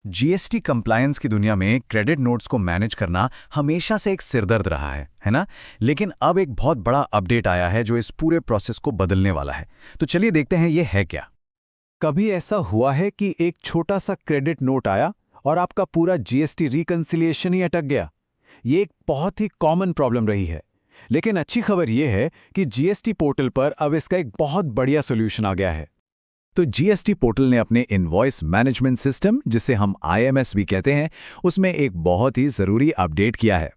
GST compliance की दुनिया में क्रेडिट नोट्स को मैनेज करना हमेशा से एक सिरदर्द रहा है ना? लेकिन अब एक बहुत बड़ा अपडेट आया है जो इस पूरे प्रोसेस को बदलने वाला है। तो चलिए देखते हैं ये है क्या। कभी ऐसा हुआ है कि एक छोटा सा क्रेडिट नोट आया और आपका पूरा जीएसटी रिकंसिलिएशन ही अटक गया? ये एक बहुत ही कॉमन प्रॉब्लम रही है। लेकिन अच्छी खबर ये है कि जीएसटी पोर्टल पर अब इसका एक बहुत बढ़िया सॉल्यूशन आ गया है। तो जीएसटी पोर्टल ने अपने इनवॉइस मैनेजमेंट सिस्टम, जिसे हम आईएमएस भी कहते हैं, उसमें एक बहुत ही ज़रूरी अपडेट किया है।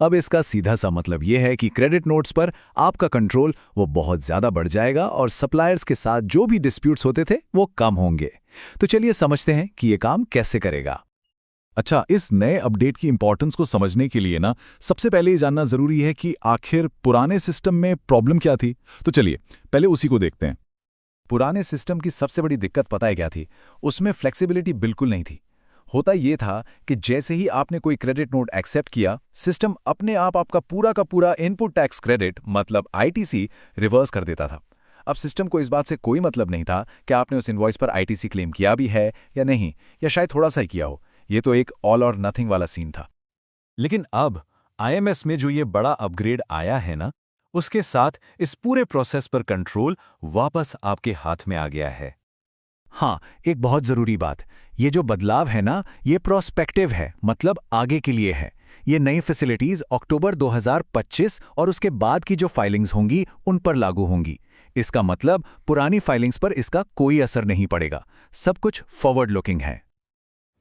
अब इसका सीधा सा मतलब ये है कि क्रेडिट नोट्स पर आपका कंट्रोल वो बहुत ज़्यादा बढ़ जाएगा और सप्लायर्स के साथ जो भी डिस्प्यूट्स होते थे वो कम होंगे। तो चलिए समझते हैं कि ये काम कैसे करेगा। अच्छा, इस नए अपडेट की इंपॉर्टेंस को समझने के लिए सबसे पहले ये जानना ज़रूरी है कि आखिर पुराने सिस्टम में प्रॉब्लम क्या थी। तो चलिए पहले उसी को देखते हैं। पुराने सिस्टम की सबसे बड़ी दिक्कत पता है क्या थी? उसमें फ्लेक्सिबिलिटी बिल्कुल नहीं थी। होता ये था कि जैसे ही आपने कोई क्रेडिट नोट एक्सेप्ट किया, सिस्टम अपने आप आपका पूरा का पूरा इनपुट टैक्स क्रेडिट मतलब आईटीसी रिवर्स कर देता था। अब सिस्टम को इस बात से कोई मतलब नहीं था कि आपने उस इनवॉइस पर आईटीसी क्लेम किया भी है या नहीं, या शायद थोड़ा सा ही किया हो। ये तो एक ऑल और नथिंग वाला सीन था। लेकिन अब आईएमएस में जो ये बड़ा अपग्रेड आया है उसके साथ इस पूरे प्रोसेस पर कंट्रोल वापस आपके हाथ में आ गया है। हाँ, एक बहुत ज़रूरी बात, ये जो बदलाव है ना, ये प्रोस्पेक्टिव है, मतलब आगे के लिए है। ये नई फैसिलिटीज़ अक्टूबर 2025 और उसके बाद की जो फाइलिंग्स होंगी उन पर लागू होंगी। इसका मतलब पुरानी फाइलिंग्स पर इसका कोई असर नहीं पड़ेगा। सब कुछ फॉरवर्ड लुकिंग है।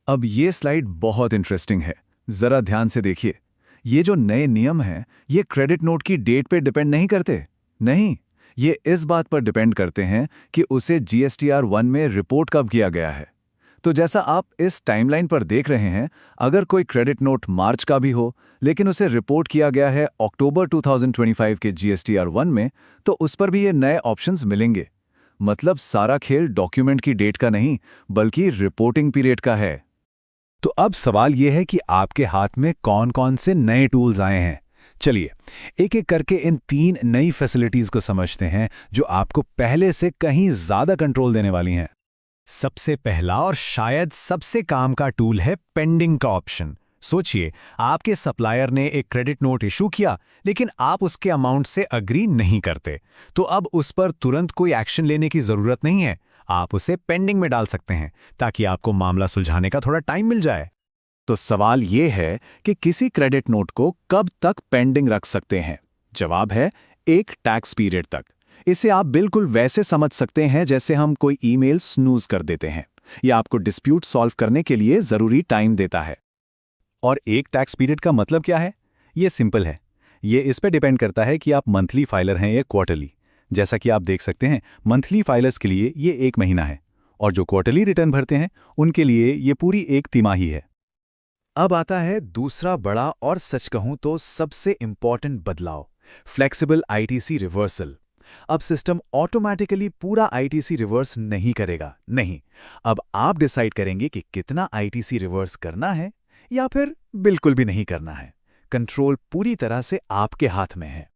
अब ये स्लाइड बहुत इंटरेस्टिंग है, जरा ध्यान से देखिए। ये जो नए नियम हैं, ये क्रेडिट नोट की डेट पे डिपेंड नहीं करते। नहीं, ये इस बात पर डिपेंड करते हैं कि उसे जीएसटीआर 1 में रिपोर्ट कब किया गया है। तो जैसा आप इस टाइमलाइन पर देख रहे हैं, अगर कोई क्रेडिट नोट मार्च का भी हो लेकिन उसे रिपोर्ट किया गया है अक्टूबर 2025 के जीएसटीआर 1 में, तो उस पर भी ये नए ऑप्शंस मिलेंगे। मतलब सारा खेल डॉक्यूमेंट की डेट का नहीं, बल्कि रिपोर्टिंग पीरियड का है। तो अब सवाल यह है कि आपके हाथ में कौन कौन से नए टूल्स आए हैं। चलिए एक एक करके इन 3 नई फैसिलिटीज को समझते हैं जो आपको पहले से कहीं ज्यादा कंट्रोल देने वाली हैं। सबसे पहला और शायद सबसे काम का टूल है पेंडिंग का ऑप्शन। सोचिए, आपके सप्लायर ने एक क्रेडिट नोट इशू किया लेकिन आप उसके अमाउंट से अग्री नहीं करते, तो अब उस पर तुरंत कोई एक्शन लेने की जरूरत नहीं है। आप उसे पेंडिंग में डाल सकते हैं ताकि आपको मामला सुलझाने का थोड़ा टाइम मिल जाए। तो सवाल ये है कि किसी क्रेडिट नोट को कब तक पेंडिंग रख सकते हैं। जवाब है एक टैक्स पीरियड तक। इसे आप बिल्कुल वैसे समझ सकते हैं जैसे हम कोई ईमेल स्नूज कर देते हैं। यह आपको डिस्प्यूट सॉल्व करने के लिए जरूरी टाइम देता है। और एक टैक्स पीरियड का मतलब क्या है? ये सिंपल है। ये इस पे डिपेंड करता है कि आप मंथली फाइलर हैं या क्वार्टरली। जैसा कि आप देख सकते हैं, मंथली फाइलर्स के लिए ये 1 महीना है और जो क्वार्टरली रिटर्न भरते हैं उनके लिए ये पूरी 1 तिमाही है। अब आता है दूसरा बड़ा और सच कहूं तो सबसे इंपॉर्टेंट बदलाव, फ्लेक्सिबल आईटीसी रिवर्सल। अब सिस्टम ऑटोमेटिकली पूरा आईटीसी रिवर्स नहीं करेगा। नहीं, अब आप डिसाइड करेंगे कि कितना आईटीसी रिवर्स करना है या फिर बिल्कुल भी नहीं करना है। कंट्रोल पूरी तरह से आपके हाथ में है।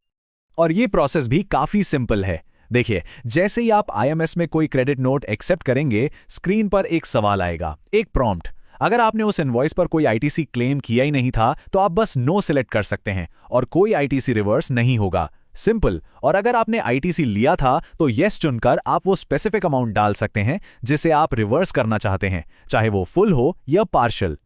और ये प्रोसेस भी काफी सिंपल है। देखिए, जैसे ही आप आईएमएस में कोई क्रेडिट नोट एक्सेप्ट करेंगे, स्क्रीन पर एक सवाल आएगा, एक प्रॉम्प्ट। अगर आपने उस इनवॉइस पर कोई आईटीसी क्लेम किया ही नहीं था तो आप बस नो सिलेक्ट कर सकते हैं और कोई आईटीसी रिवर्स नहीं होगा। सिंपल। और अगर आपने आईटीसी लिया था तो यस चुनकर आप वो स्पेसिफिक अमाउंट डाल सकते हैं जिसे आप रिवर्स करना चाहते हैं, चाहे वो फुल हो या पार्शियल।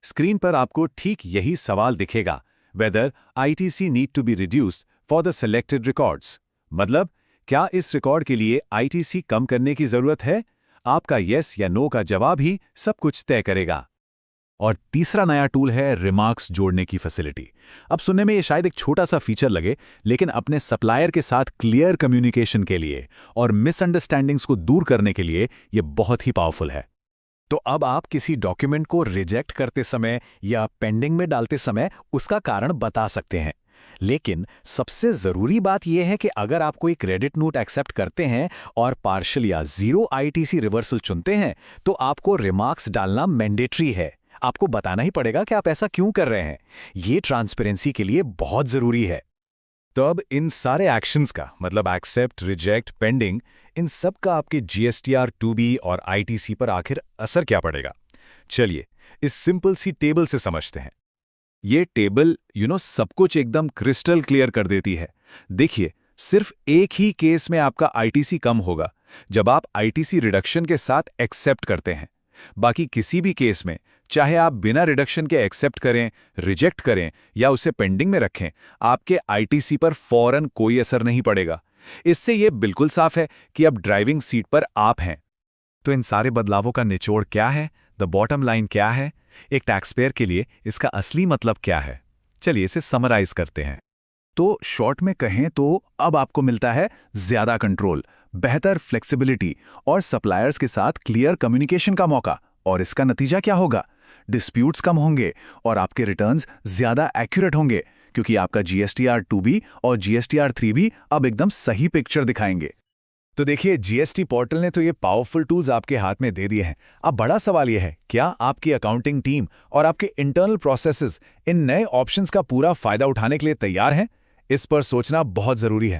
स्क्रीन पर आपको ठीक यही सवाल दिखेगा, whether ITC need to be reduced for the selected records. मतलब क्या इस रिकॉर्ड के लिए आईटीसी कम करने की जरूरत है? आपका यस या नो का जवाब ही सब कुछ तय करेगा। और तीसरा नया टूल है रिमार्क्स जोड़ने की फैसिलिटी। अब सुनने में ये शायद एक छोटा सा फीचर लगे, लेकिन अपने सप्लायर के साथ क्लियर कम्युनिकेशन के लिए और मिसअंडरस्टैंडिंग्स को दूर करने के लिए ये बहुत ही पावरफुल है। तो अब आप किसी डॉक्यूमेंट को रिजेक्ट करते समय या पेंडिंग में डालते समय उसका कारण बता सकते हैं। लेकिन सबसे जरूरी बात यह है कि अगर आप कोई क्रेडिट नोट एक्सेप्ट करते हैं और पार्शियल या जीरो आईटीसी रिवर्सल चुनते हैं, तो आपको रिमार्क्स डालना मैंडेटरी है। आपको बताना ही पड़ेगा कि आप ऐसा क्यों कर रहे हैं। ये ट्रांसपेरेंसी के लिए बहुत जरूरी है। तो अब इन सारे एक्शंस का मतलब एक्सेप्ट, रिजेक्ट, पेंडिंग, इन सब का आपके जीएसटीआर 2B और आईटीसी पर आखिर असर क्या पड़ेगा? चलिए इस सिंपल सी टेबल से समझते हैं। ये टेबल सब कुछ एकदम क्रिस्टल क्लियर कर देती है। देखिए, सिर्फ एक ही केस में आपका आईटीसी कम होगा, जब आप आईटीसी रिडक्शन के साथ एक्सेप्ट करते हैं। बाकी किसी भी केस में, चाहे आप बिना रिडक्शन के एक्सेप्ट करें, रिजेक्ट करें या उसे पेंडिंग में रखें, आपके आईटीसी पर फौरन कोई असर नहीं पड़ेगा। इससे यह बिल्कुल साफ है कि अब ड्राइविंग सीट पर आप हैं। तो इन सारे बदलावों का निचोड़ क्या है? द बॉटम लाइन क्या है? एक टैक्सपेयर के लिए इसका असली मतलब क्या है? चलिए इसे समराइज करते हैं। तो शॉर्ट में कहें तो अब आपको मिलता है ज्यादा कंट्रोल, बेहतर फ्लेक्सिबिलिटी और सप्लायर्स के साथ क्लियर कम्युनिकेशन का मौका। और इसका नतीजा क्या होगा? डिस्प्यूट्स कम होंगे और आपके रिटर्न्स ज्यादा एक्यूरेट होंगे, क्योंकि आपका जीएसटीआर 2B और जीएसटीआर 3B अब एकदम सही पिक्चर दिखाएंगे। तो देखिए, जीएसटी पोर्टल ने तो ये पावरफुल टूल्स आपके हाथ में दे दिए हैं। अब बड़ा सवाल यह है, क्या आपकी अकाउंटिंग टीम और आपके इंटरनल प्रोसेसेस इन नए ऑप्शंस का पूरा फायदा उठाने के लिए तैयार हैं? इस पर सोचना बहुत जरूरी है।